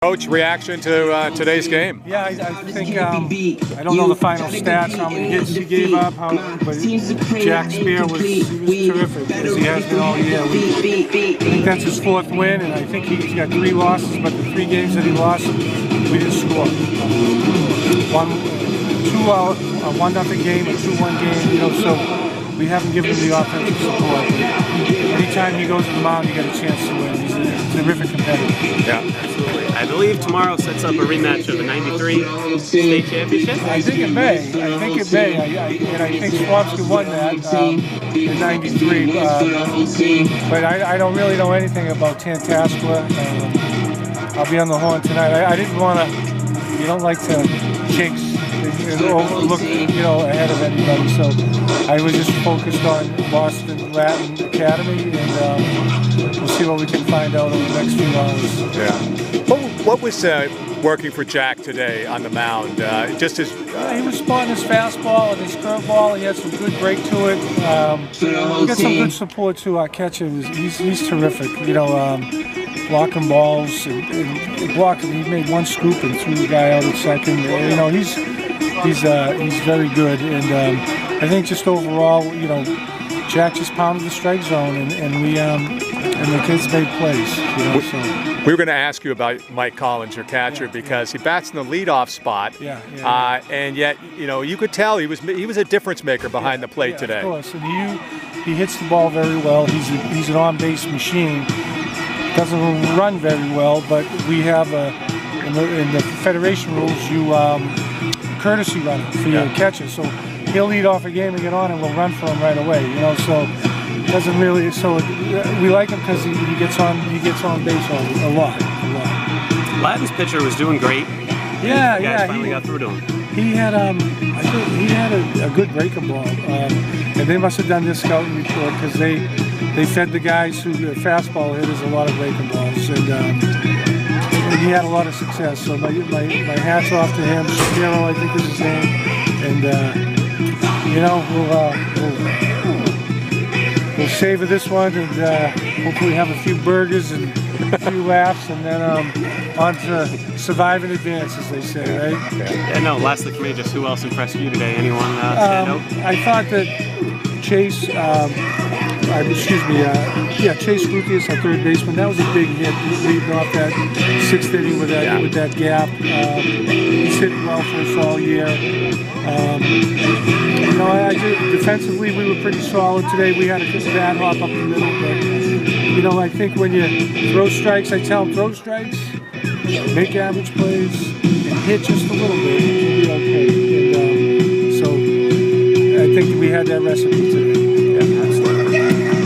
Coach, reaction to today's game? Yeah, I think, I don't know the final stats, how many hits he gave up, but Jack Spear was terrific, as he has been all year. I think that's his 4th win, and I think he's got 3 losses, but the 3 games that he lost, we didn't score. 1-0 game, a 2-1 game, you know, so we haven't given him the offensive support. Anytime he goes to the mound, you get a chance to win. He's a terrific competitor. Yeah, absolutely. I believe tomorrow sets up a rematch of the '93 state championship. I think it may. I think Swampscott won that in '93. But I don't really know anything about Tantascwa. I'll be on the horn tonight. I didn't want to. You don't like to jinx and overlook, you know, ahead of anybody. So I was just focused on Boston Latin Academy, and we'll see what we can find out over the next few hours. Yeah. What was working for Jack today on the mound? Just his. He was spotting his fastball and his curveball. He had some good break to it. He got some good support too. Our catcher he's terrific. You know, blocking balls and blocking. He made 1 scoop and threw the guy out at second. You know, he's very good, and I think just overall, you know, Jack just pounded the strike zone, and we and the kids made plays. You know, so. We were going to ask you about Mike Collins, your catcher, because he bats in the leadoff spot, and yet, you know, you could tell he was a difference maker behind the plate today. Of course, and he hits the ball very well. He's an on-base machine. Doesn't run very well, but we have in the federation rules courtesy runner for your catcher. So he'll lead off a game and get on, and we'll run for him right away. You know, so. Doesn't really. So we like him because he gets on base a lot. Latin's pitcher was doing great. Yeah, finally got through to him. He had I think he had a good breaking ball, and they must have done this scouting report because they fed the guys who the fastball hitters a lot of breaking balls, and he had a lot of success. So my hats off to him. Shapiro, I think is his name, and you know we'll savor this one, and hopefully have a few burgers and a few laughs, and then on to survive and advance, as they say, right? Yeah, no, lastly for me, just who else impressed you today? Anyone stand out? I thought that Chase, Chase Gutierrez, our 3rd baseman, that was a big hit, leading off that 6th inning with that gap. He's hitting well for us all year. You know, defensively we were pretty solid today. We had a good bad hop up the middle, but you know, I think when you throw strikes, I tell them throw strikes, make average plays, and hit just a little bit, you'll be okay. And so I think we had that recipe today.